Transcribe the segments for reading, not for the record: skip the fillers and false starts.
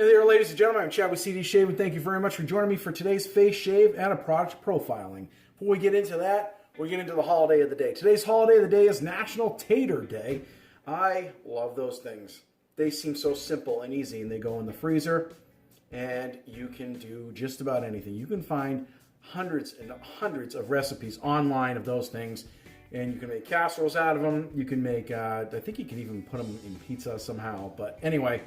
Hey there, ladies and gentlemen, I'm Chad with CD Shave, and thank you very much for joining me for today's face shave and a product profiling. Before we get into that, we get into the holiday of the day. Today's holiday of the day is National Tater Day. I love those things. They seem so simple and easy, and they go in the freezer, and you can do just about anything. You can find hundreds and hundreds of recipes online of those things, and you can make casseroles out of them. You can make, I think you can even put them in pizza somehow, but anyway,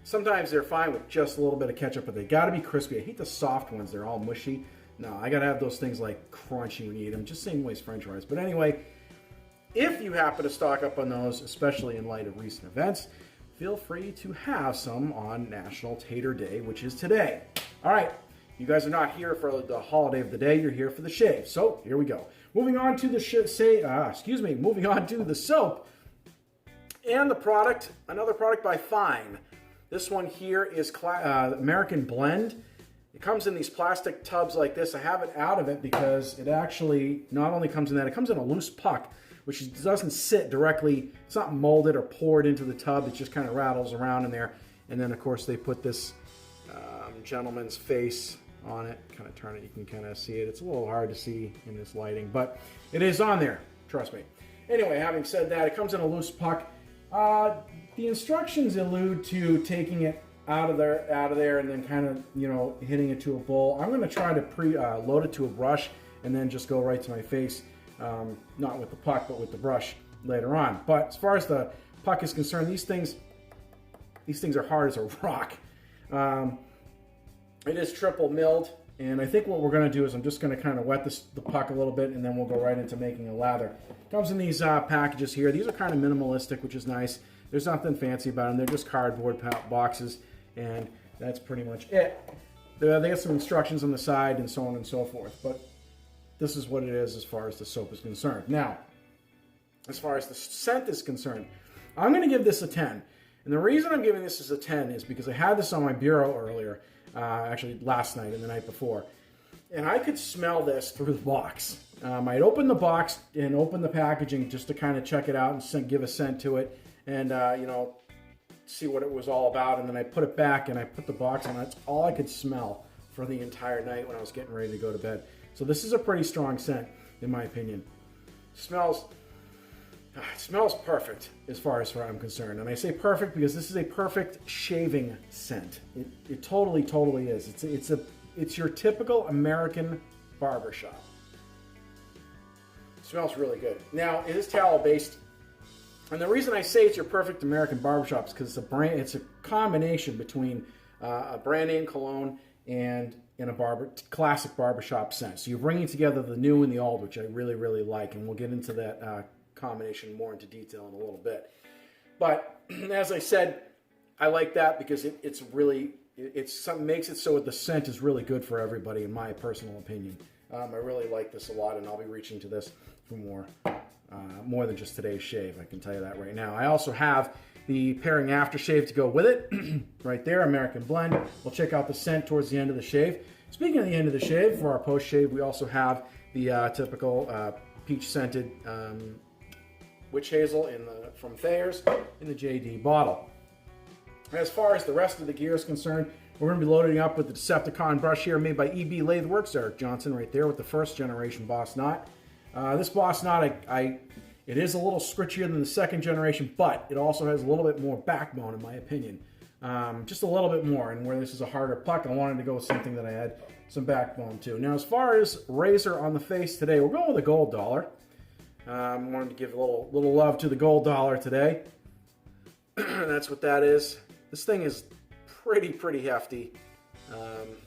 sometimes they're fine with just a little bit of ketchup, but they gotta be crispy. I hate the soft ones, they're all mushy. No, I gotta have those things like crunchy when you eat them, just same way as French fries. But anyway, if you happen to stock up on those, especially in light of recent events, feel free to have some on National Tater Day, which is today. All right, you guys are not here for the holiday of the day, you're here for the shave. So here we go. Moving on to the moving on to the soap and the product, another product by Fine. This one here is American Blend. It comes in these plastic tubs like this. I have it out of it because it actually not only comes in that, it comes in a loose puck, which doesn't sit directly, it's not molded or poured into the tub, it just kind of rattles around in there. And then of course they put this gentleman's face on it. Kind of turn it, you can kind of see it. It's a little hard to see in this lighting, but it is on there, trust me. Anyway, having said that, it comes in a loose puck. The instructions allude to taking it out of there, and then kind of, you know, hitting it to a bowl. I'm going to try to load it to a brush and then just go right to my face, not with the puck, but with the brush later on. But as far as the puck is concerned, these things are hard as a rock. It is triple milled, and I think what we're going to do is I'm just going to kind of wet the puck a little bit, and then we'll go right into making a lather. It comes in these packages here. These are kind of minimalistic, which is nice. There's nothing fancy about them. They're just cardboard boxes, and that's pretty much it. They have some instructions on the side and so on and so forth, but this is what it is as far as the soap is concerned. Now, as far as the scent is concerned, I'm going to give this a 10. And the reason I'm giving this as a 10 is because I had this on my bureau earlier, actually last night and the night before, and I could smell this through the box. I'd open the box and open the packaging just to kind of check it out and give a scent to it, and you know, see what it was all about. And then I put it back and I put the box on. That's all I could smell for the entire night when I was getting ready to go to bed. So this is a pretty strong scent, in my opinion. It smells perfect as far as I'm concerned. And I say perfect because this is a perfect shaving scent. It totally is. It's your typical American barbershop. It smells really good. Now, it is tallow based. And the reason I say it's your perfect American barbershop is because it's a combination between a brand name cologne and a classic barbershop scent. So you're bringing together the new and the old, which I really like, and we'll get into that combination more into detail in a little bit. But as I said, I like that because it makes it so the scent is really good for everybody, in my personal opinion. I really like this a lot, and I'll be reaching to this for more than just today's shave, I can tell you that right now. I also have the pairing aftershave to go with it, right there, American Blend. We'll check out the scent towards the end of the shave. Speaking of the end of the shave, for our post-shave, we also have the typical peach-scented witch hazel from Thayer's in the JD bottle. As far as the rest of the gear is concerned, we're going to be loading up with the Decepticon brush here made by EB Lathe Works, Eric Johnson right there with the first generation Boss Knot. This Boss Knot, it is a little scritchier than the second generation, but it also has a little bit more backbone, in my opinion. Just a little bit more, and where this is a harder puck, I wanted to go with something that I had some backbone to. Now, as far as razor on the face today, we're going with a gold dollar. I wanted to give a little love to the gold dollar today. That's what that is. This thing is pretty hefty.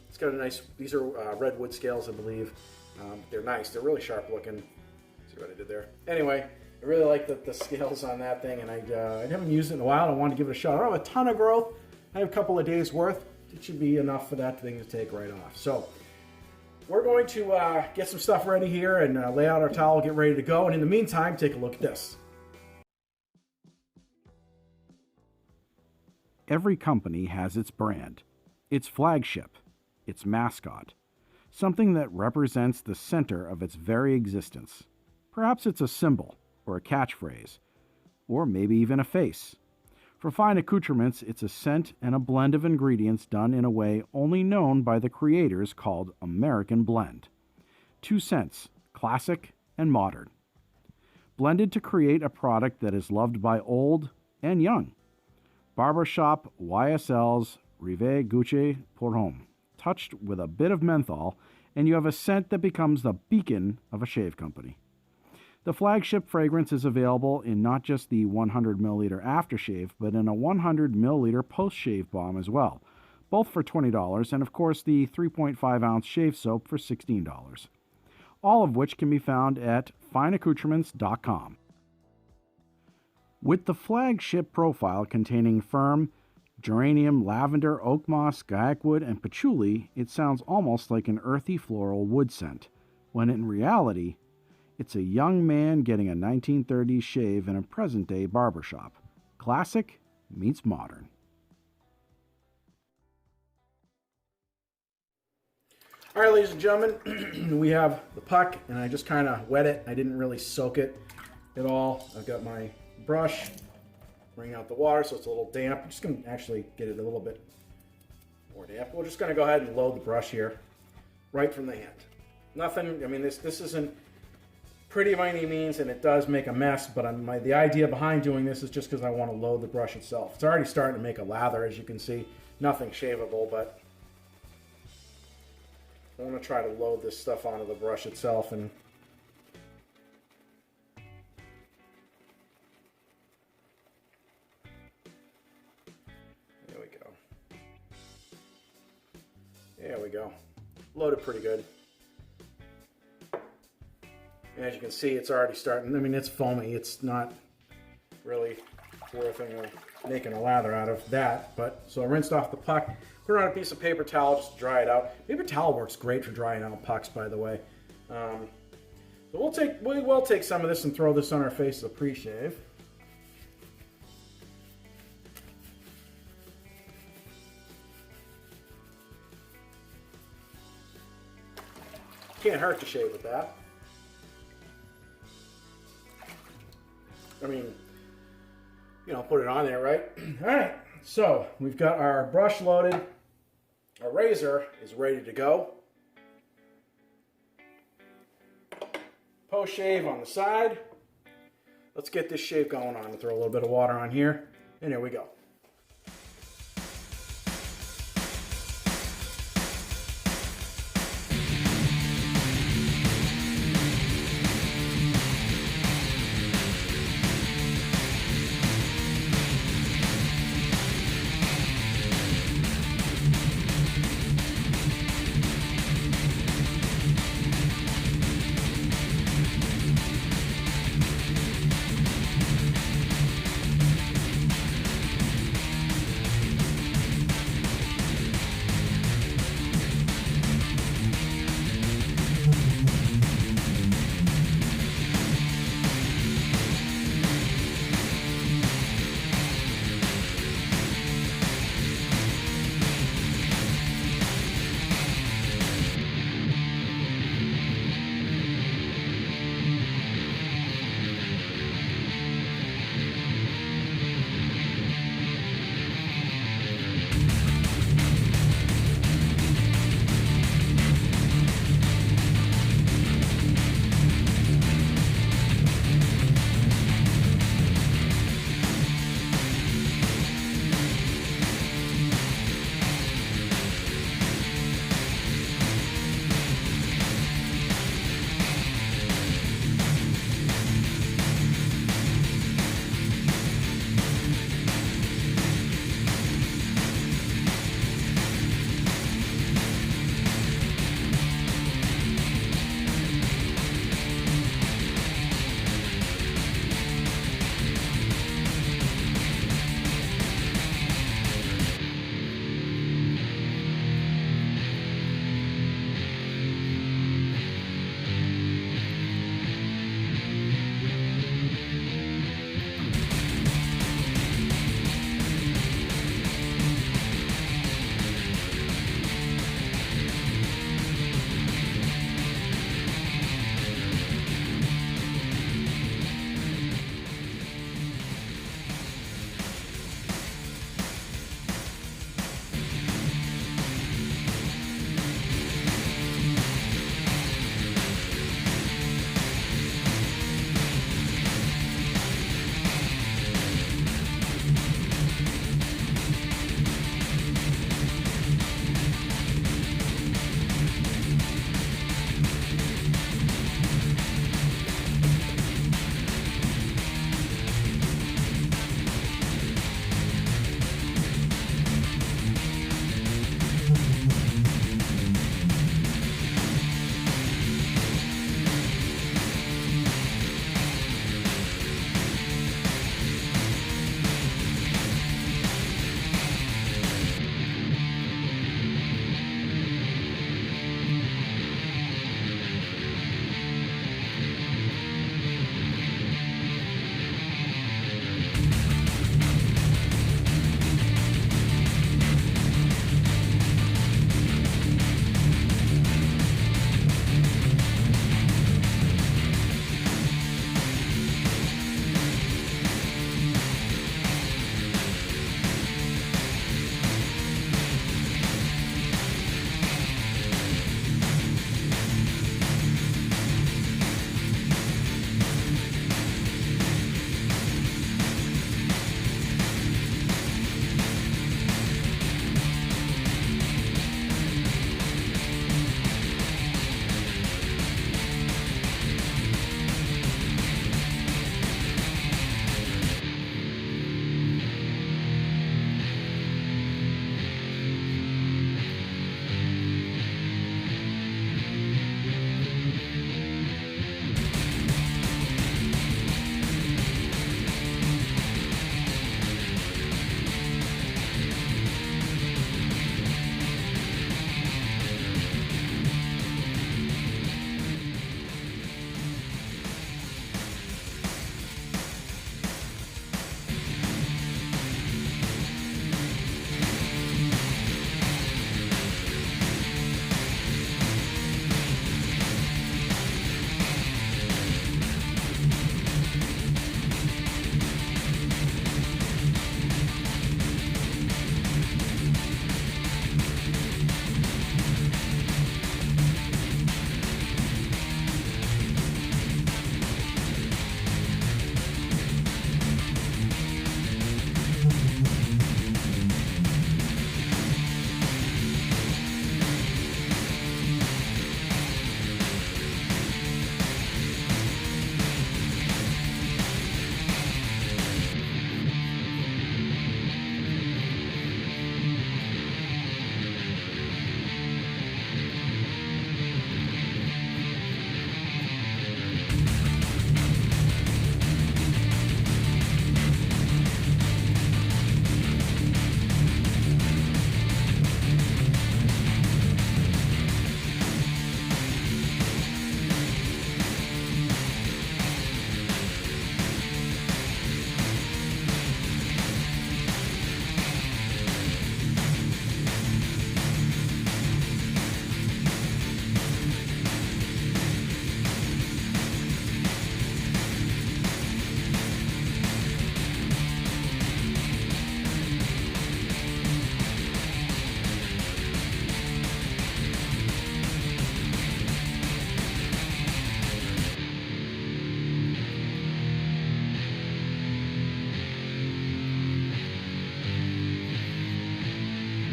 It's got a nice, these are redwood scales, I believe. They're nice. They're really sharp looking. See what I did there? Anyway, I really like the scales on that thing, and I haven't used it in a while. I wanted to give it a shot. I don't have a ton of growth. I have a couple of days worth. It should be enough for that thing to take right off. So we're going to get some stuff ready here and lay out our towel, get ready to go. And in the meantime, take a look at this. Every company has its brand, its flagship, its mascot, something that represents the center of its very existence. Perhaps it's a symbol or a catchphrase, or maybe even a face. For fine accoutrements, it's a scent and a blend of ingredients done in a way only known by the creators called American Blend. 2 scents, classic and modern, blended to create a product that is loved by old and young. Barbershop YSL's Rive Gouche pour Homme, touched with a bit of menthol, and you have a scent that becomes the beacon of a shave company. The flagship fragrance is available in not just the 100 milliliter aftershave, but in a 100 milliliter post-shave balm as well, both for $20, and of course the 3.5 ounce shave soap for $16. All of which can be found at fineaccoutrements.com. With the flagship profile containing fern, geranium, lavender, oakmoss, guiacwood, and patchouli, it sounds almost like an earthy floral wood scent, when in reality, it's a young man getting a 1930s shave in a present-day barbershop. Classic meets modern. All right, ladies and gentlemen, we have the puck, and I just kind of wet it. I didn't really soak it at all. I've got my brush, bring out the water so it's a little damp. I'm just going to actually get it a little bit more damp. We're just going to go ahead and load the brush here right from the hand. Nothing, I mean, this isn't pretty by any means, and it does make a mess, but the idea behind doing this is just because I want to load the brush itself. It's already starting to make a lather, as you can see. Nothing shaveable, but I want to try to load this stuff onto the brush itself. And there we go. There we go. Loaded pretty good. And as you can see, it's already starting. I mean, it's foamy. It's not really worth making a lather out of that. But so I rinsed off the puck. Put it on a piece of paper towel just to dry it out. Paper towel works great for drying out pucks, by the way. So we will take some of this and throw this on our face as a pre-shave. Can't hurt to shave with that. I mean, you know, put it on there, right? All right, so we've got our brush loaded. Our razor is ready to go. Post shave on the side. Let's get this shave going on. Throw a little bit of water on here, and there we go.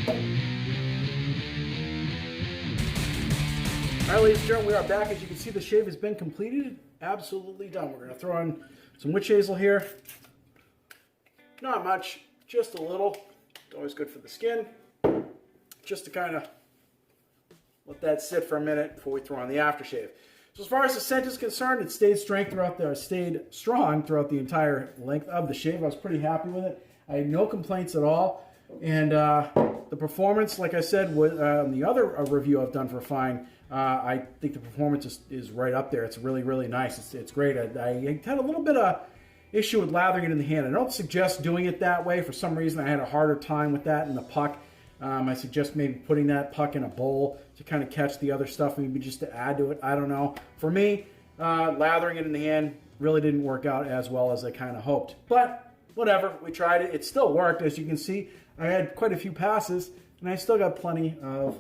All right, ladies and gentlemen, we are back. As you can see, the shave has been completed. Absolutely done. We're going to throw in some witch hazel here. Not much, just a little. Always good for the skin. Just to kind of let that sit for a minute before we throw on the aftershave. So as far as the scent is concerned, it stayed strong throughout the entire length of the shave. I was pretty happy with it. I had no complaints at all. And the performance, like I said, on the other review I've done for Fine, I think the performance is right up there. It's really, really nice. It's great. I had a little bit of issue with lathering it in the hand. I don't suggest doing it that way. For some reason, I had a harder time with that in the puck. I suggest maybe putting that puck in a bowl to kind of catch the other stuff, maybe just to add to it. I don't know. For me, lathering it in the hand really didn't work out as well as I kind of hoped. But whatever, we tried it. It still worked. As you can see, I had quite a few passes, and I still got plenty of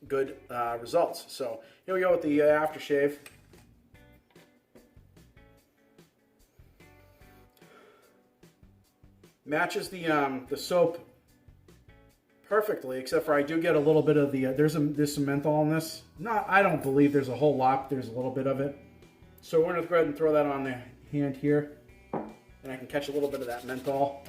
good results. So here we go with the aftershave. Matches the soap perfectly, except for I do get a little bit of the there's some menthol in this. I don't believe there's a whole lot, but there's a little bit of it. So we're gonna go ahead and throw that on the hand here, and I can catch a little bit of that menthol.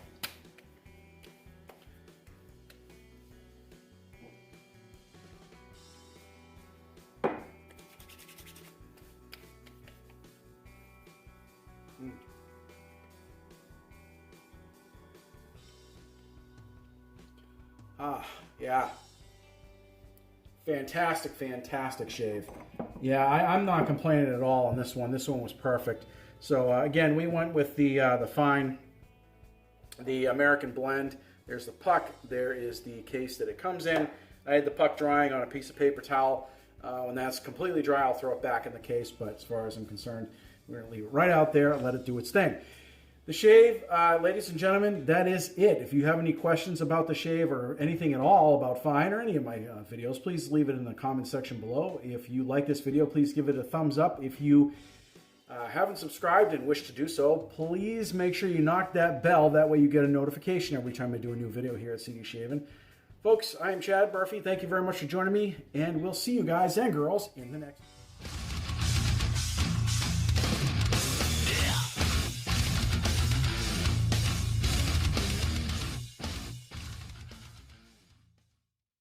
Yeah. Fantastic, fantastic shave. Yeah, I'm not complaining at all on this one. This one was perfect. So again, we went with the Fine, the American Blend. There's the puck. There is the case that it comes in. I had the puck drying on a piece of paper towel. When that's completely dry, I'll throw it back in the case. But as far as I'm concerned, we're going to leave it right out there and let it do its thing. The shave, ladies and gentlemen, that is it. If you have any questions about the shave or anything at all about Fine or any of my videos, please leave it in the comment section below. If you like this video, please give it a thumbs up. If you haven't subscribed and wish to do so, please make sure you knock that bell. That way you get a notification every time I do a new video here at CD Shaving. Folks, I am Chad Murphy. Thank you very much for joining me, and we'll see you guys and girls in the next